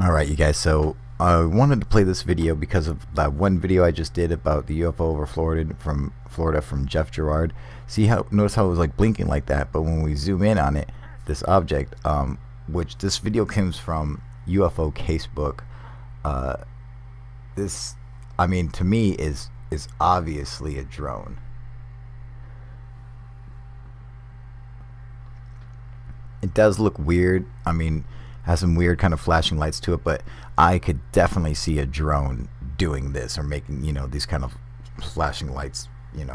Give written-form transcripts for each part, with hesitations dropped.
Alright, you guys, so I wanted to play this video because of that one video I just did about the UFO over Florida from Jeff Gerard. Notice how it was like blinking like that, but when we zoom in on it, this object, which this video comes from UFO Casebook, this, I mean, to me is obviously a drone. It does look weird. I mean, has some weird kind of flashing lights to it, but I could definitely see a drone doing this or making, these kind of flashing lights. It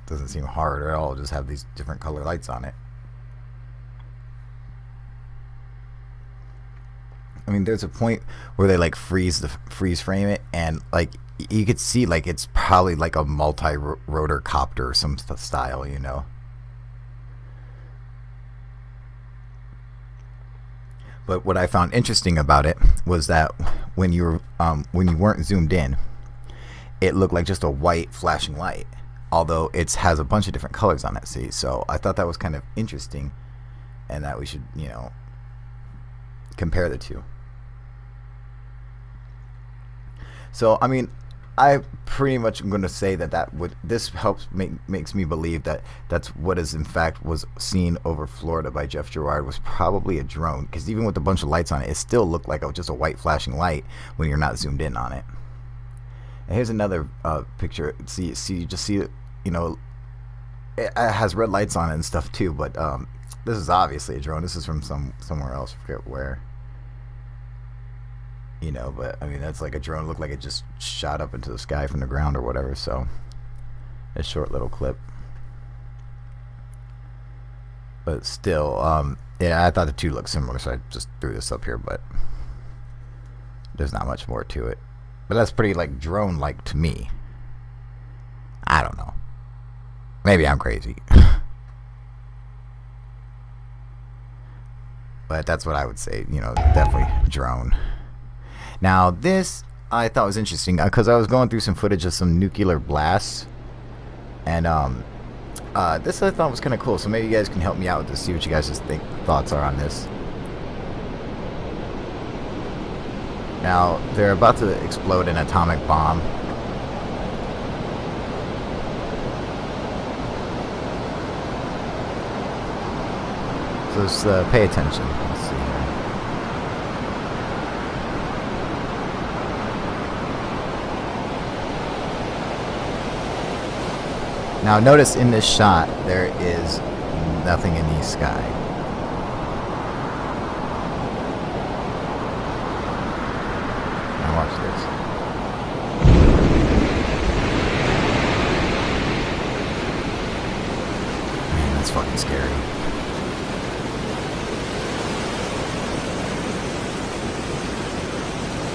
doesn't seem hard at all. Just have these different color lights on it. I mean, there's a point where they like freeze frame it, and like you could see like it's probably like a multi-rotor copter or some style, But what I found interesting about it was that when you weren't zoomed in, it looked like just a white flashing light, although it has a bunch of different colors on it. See, so I thought that was kind of interesting, and that we should compare the two. So I mean, I pretty much am going to say that this helps makes me believe that that's what is in fact was seen over Florida by Jeff Gerard was probably a drone, because even with a bunch of lights on it, it still looked like just a white flashing light when you're not zoomed in on it. And here's another picture. You just see it. It has red lights on it and stuff too. But this is obviously a drone. This is from somewhere else. I forget where. But I mean, that's like a drone. It looked like it just shot up into the sky from the ground or whatever. So a short little clip, but still, yeah, I thought the two looked similar, so I just threw this up here. But there's not much more to it. But that's pretty like drone-like to me. I don't know. Maybe I'm crazy, but that's what I would say. Definitely drone. Now this I thought was interesting because I was going through some footage of some nuclear blasts, and this I thought was kind of cool. So maybe you guys can help me out with this, see what you guys' thoughts are on this. Now they're about to explode an atomic bomb. So just pay attention. Let's see here. Now notice in this shot there is nothing in the sky. Now watch this. Man, that's fucking scary.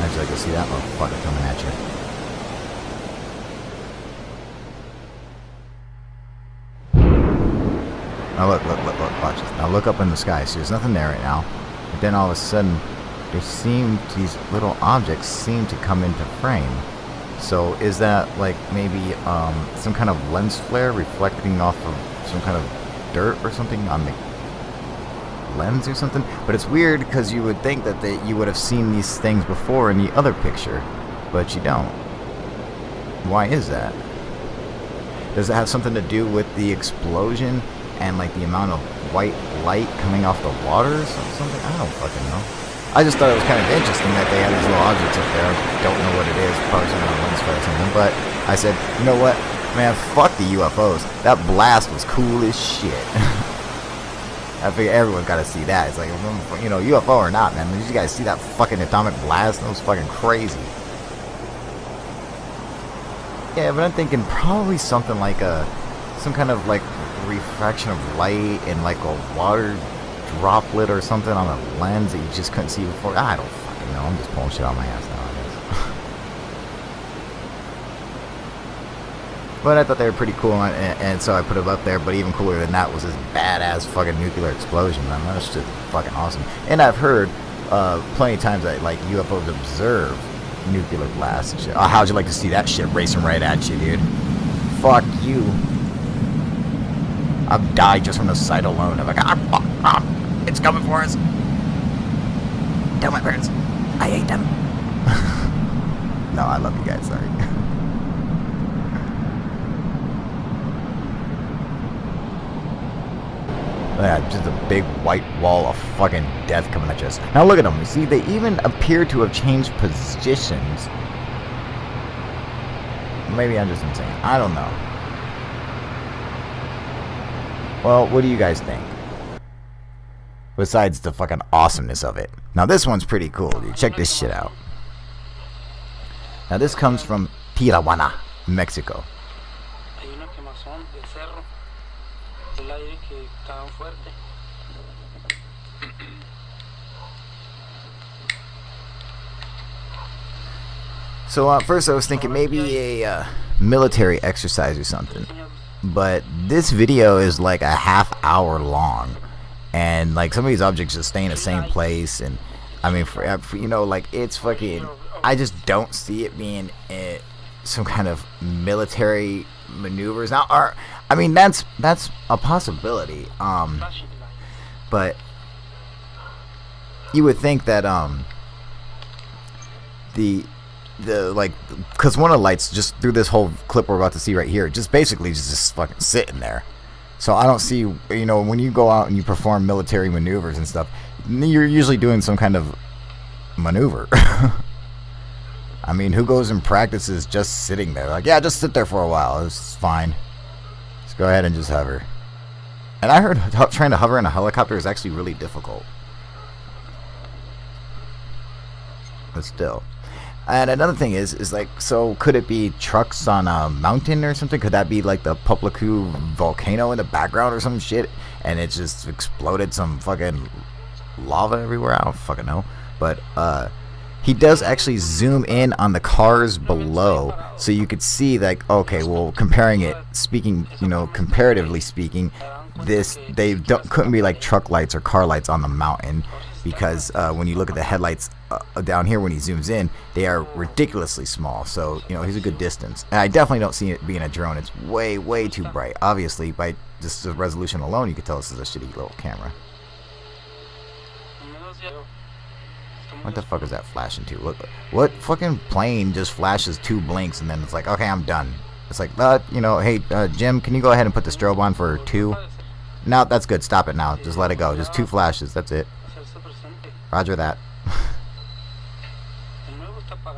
Actually, I can see that motherfucker coming at you. Now look, watch this. Now look up in the sky. See, there's nothing there right now. But then all of a sudden, these little objects seem to come into frame. So is that like maybe some kind of lens flare reflecting off of some kind of dirt or something on the lens or something? But it's weird because you would think that you would have seen these things before in the other picture, but you don't. Why is that? Does it have something to do with the explosion and like the amount of white light coming off the water or something? I don't fucking know. I just thought it was kind of interesting that they had these little objects up there. Don't know what it is, probably some kind of lens flare or something, but I said, you know what, man, fuck the UFOs. That blast was cool as shit. I figure everyone's got to see that. It's like, UFO or not, man, you guys see that fucking atomic blast? That was fucking crazy. Yeah, but I'm thinking probably something like some kind of like refraction of light and like a water droplet or something on a lens that you just couldn't see before. I don't fucking know. I'm just pulling shit out of my ass now, I guess. But I thought they were pretty cool, and so I put them up there. But even cooler than that was this badass fucking nuclear explosion, man. That's just fucking awesome. And I've heard plenty of times that like UFOs observe nuclear blasts and shit. Oh, how'd you like to see that shit racing right at you, dude? Fuck you. I've died just from the sight alone. I'm like, fuck, it's coming for us. Tell my parents. I hate them. No, I love you guys. Sorry. Yeah, just a big white wall of fucking death coming at us. Now look at them. You see, they even appear to have changed positions. Maybe I'm just insane. I don't know. Well, what do you guys think? Besides the fucking awesomeness of it. Now this one's pretty cool, dude. Check this shit out. Now this comes from Tijuana, Mexico. So at first I was thinking maybe a military exercise or something. But this video is like a half-hour long. And like some of these objects just stay in the same place. And I mean, for you know, like it's fucking... I just don't see it being some kind of military maneuvers. Now, I mean, that's a possibility. But you would think that the like, because one of the lights just through this whole clip we're about to see right here, just basically just fucking sitting there. So I don't see, you know, when you go out and you perform military maneuvers and stuff, you're usually doing some kind of maneuver. I mean, who goes and practices just sitting there? Like, yeah, just sit there for a while. It's fine. Just go ahead and just hover. And I heard trying to hover in a helicopter is actually really difficult. But still. And another thing is like, so could it be trucks on a mountain or something? Could that be like the Poplacu volcano in the background or some shit? And it just exploded some fucking lava everywhere? I don't fucking know. But, he does actually zoom in on the cars below, so you could see like, okay, well, comparing it, speaking, you know, comparatively speaking, they couldn't be like truck lights or car lights on the mountain, because when you look at the headlights down here when he zooms in, they are ridiculously small. So you know, he's a good distance, and I definitely don't see it being a drone. It's way too bright. Obviously, by just the resolution alone, you could tell this is a shitty little camera. What the fuck is that flashing to? Look, what fucking plane just flashes 2 blinks and then it's like, okay, I'm done. It's like, you know, hey, Jim, can you go ahead and put the strobe on for 2? No, that's good. Stop it now. Just let it go. Just 2 flashes. That's it. Roger that.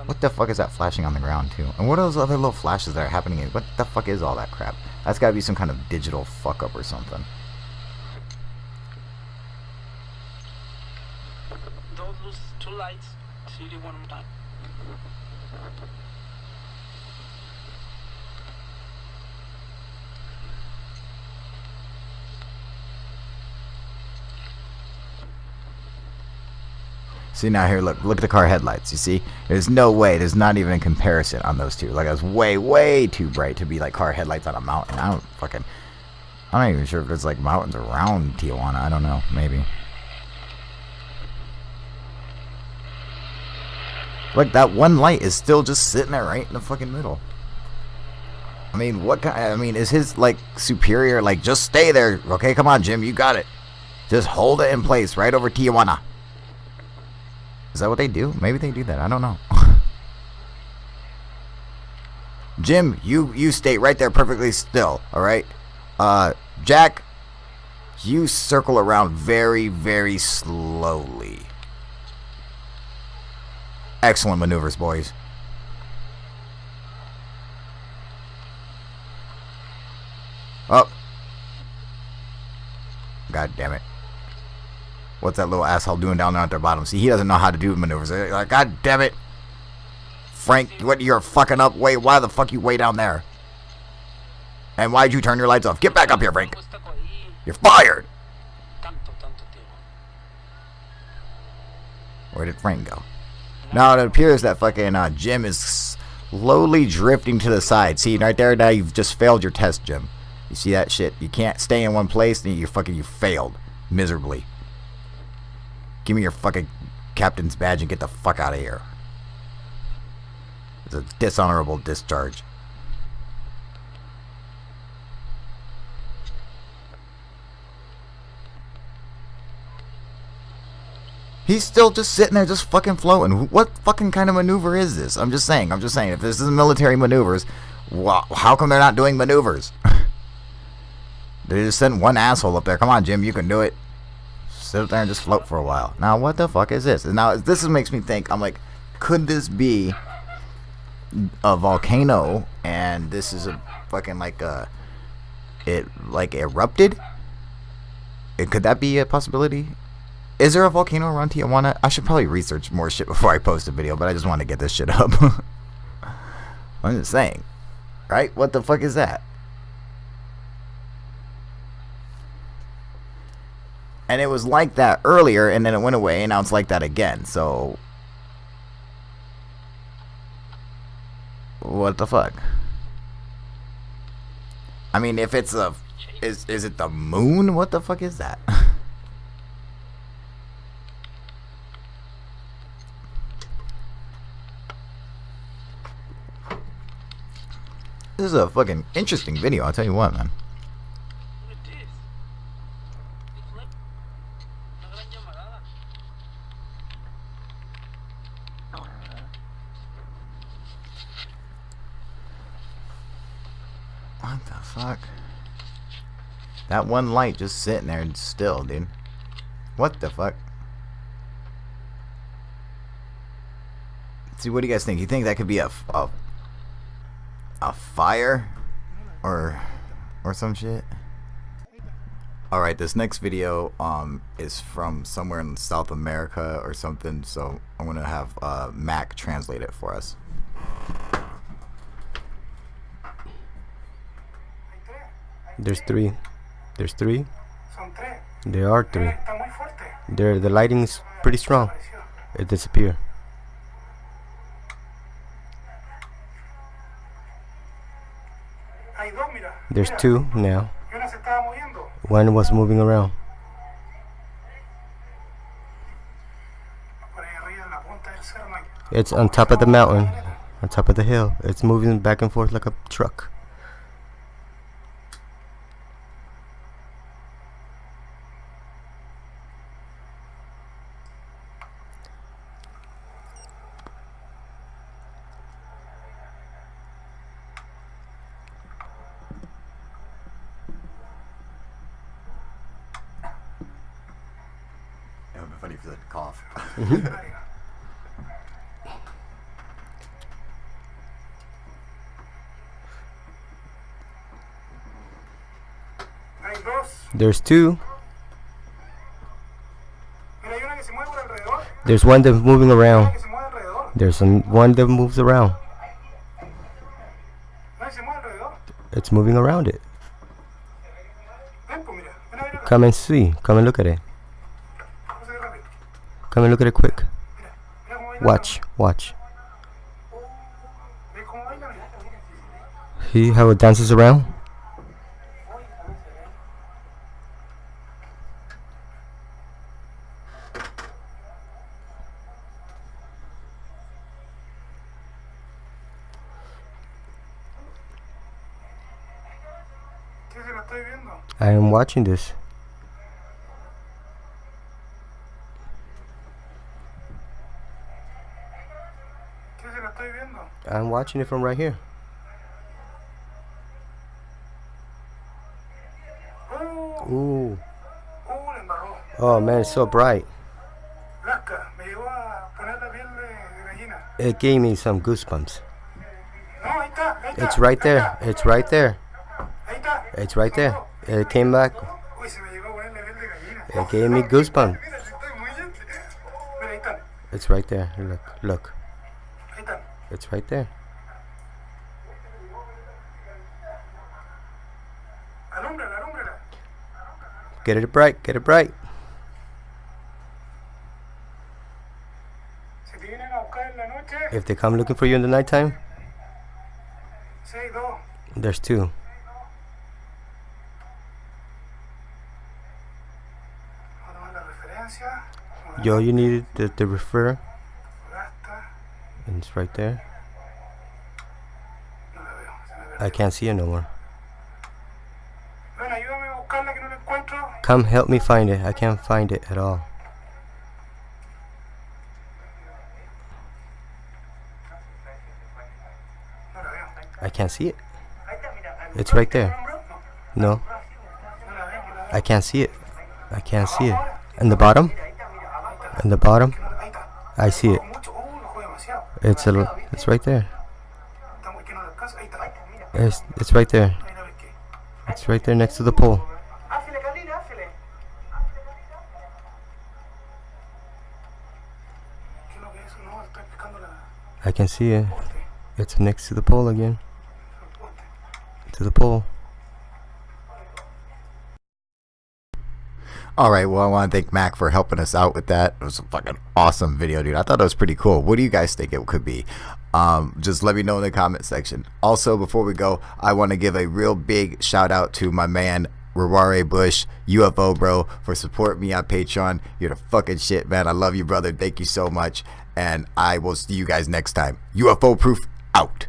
What the fuck is that flashing on the ground too? And what are those other little flashes that are happening? What the fuck is all that crap? That's gotta be some kind of digital fuck up or something. Lights, see it one more time. See now here, look at the car headlights. You see, there's no way, there's not even a comparison on those two. Like, it's way too bright to be like car headlights on a mountain. I'm not even sure if there's like mountains around Tijuana. I don't know, maybe. Like, that one light is still just sitting there right in the fucking middle. I mean, what kind? I mean, is his like superior like, just stay there? Okay, come on, Jim, you got it. Just hold it in place right over Tijuana. Is that what they do? Maybe they do that. I don't know. Jim, you stay right there perfectly still. All right. Jack, you circle around very slowly. Excellent maneuvers, boys. Oh. God damn it. What's that little asshole doing down there at the bottom? See, he doesn't know how to do maneuvers. Like, God damn it. Frank, what, you're fucking up? Wait, why the fuck you way down there? And why'd you turn your lights off? Get back up here, Frank. You're fired. Where did Frank go? Now it appears that fucking Jim is slowly drifting to the side. See, right there, now you've just failed your test, Jim. You see that shit? You can't stay in one place, and you failed miserably. Give me your fucking captain's badge and get the fuck out of here. It's a dishonorable discharge. He's still just sitting there, just fucking floating. What fucking kind of maneuver is this? I'm just saying. If this is military maneuvers, how come they're not doing maneuvers? They just sent one asshole up there. Come on, Jim, you can do it. Sit up there and just float for a while. Now, what the fuck is this? And now, this makes me think, I'm like, could this be a volcano and this is a fucking it like erupted? Could that be a possibility? Is there a volcano around Tijuana? I should probably research more shit before I post a video, but I just want to get this shit up. I'm just saying. Right? What the fuck is that? And it was like that earlier, and then it went away, and now it's like that again. So, what the fuck? I mean, if it's is it the moon? What the fuck is that? This is a fucking interesting video, I'll tell you what, man. Look at this. It's like una gran llamarada. What the fuck? That one light just sitting there and still, dude. What the fuck? See, what do you guys think? You think that could be a fire or some shit? All right, this next video is from somewhere in South America or something, so I'm gonna have Mac translate it for us. There's three. There's three. There are three. The lighting is pretty strong. It disappeared. There's two now. One was moving around. It's on top of the mountain, on top of the hill. It's moving back and forth like a truck. It would be funny if you had to cough. There's two. There's one that's moving around. There's one that moves around. It's moving around it. Come and see. Come and look at it. Come and look at it quick. Watch. Watch. See how it dances around? I am watching this. I'm watching it from right here. Ooh. Oh man, it's so bright. It gave me some goosebumps. It's right there. It's right there. It's right there. It came back. It gave me goosebumps. It's right there. Look, look. It's right there. Get it bright. Get it bright. If they come looking for you in the nighttime, there's two. Yo, you needed the refer. And it's right there. I can't see it no more. Come help me find it. I can't find it at all. I can't see it. It's right there. No. I can't see it. I can't see it. In the bottom? In the bottom? I see it. It's right there. It's right there. It's right there next to the pole. I can see it. It's next to the pole again. To the pole. Alright, well, I want to thank Mac for helping us out with that. It was a fucking awesome video, dude. I thought it was pretty cool. What do you guys think it could be? Just let me know in the comment section. Also, before we go, I want to give a real big shout out to my man Raware Bush, UFO bro, for supporting me on Patreon. You're the fucking shit, man. I love you, brother. Thank you so much. And I will see you guys next time. UFO proof out.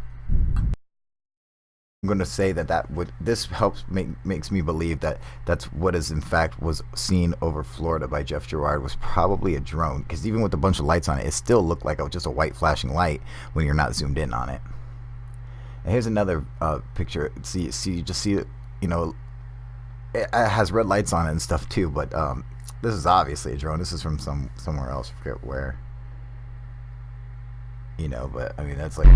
I'm gonna say this helps makes me believe that that's what is in fact was seen over Florida by Jeff Gerard was probably a drone, because even with a bunch of lights on it, it still looked like just a white flashing light when you're not zoomed in on it. And here's another picture. See, you just see it. You know, it has red lights on it and stuff too. But this is obviously a drone. This is from somewhere else. I forget where. You know, but I mean that's like.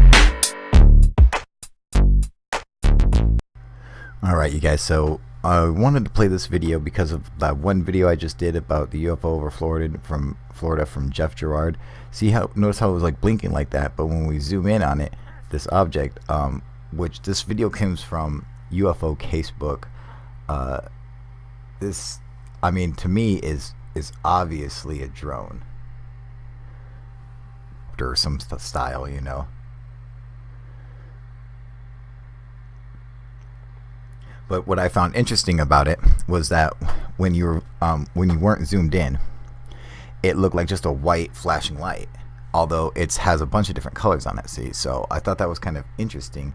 Alright, you guys, so I wanted to play this video because of that one video I just did about the UFO over Florida from Jeff Gerard. Notice how it was like blinking like that, but when we zoom in on it, this object, which this video comes from UFO Casebook, this, I mean, to me is obviously a drone or some style, you know. But what I found interesting about it was that when you weren't zoomed in, it looked like just a white flashing light, although it has a bunch of different colors on it. See, so I thought that was kind of interesting,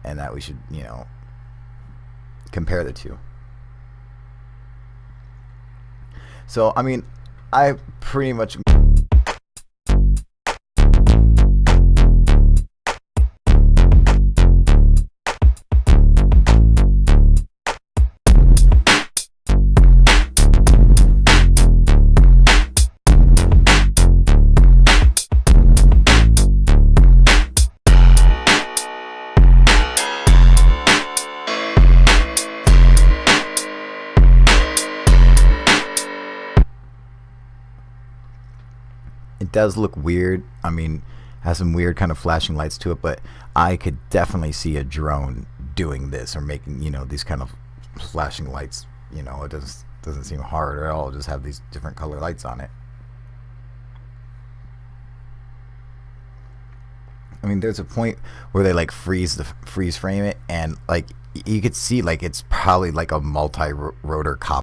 and that we should, you know, compare the two. So I mean, I pretty much. It does look weird. I mean, has some weird kind of flashing lights to it, but I could definitely see a drone doing this or making, you know, these kind of flashing lights. You know, it doesn't seem hard at all. Just have these different color lights on it. I mean, there's a point where they like freeze frame it, and like you could see like it's probably like a multi-rotor copper.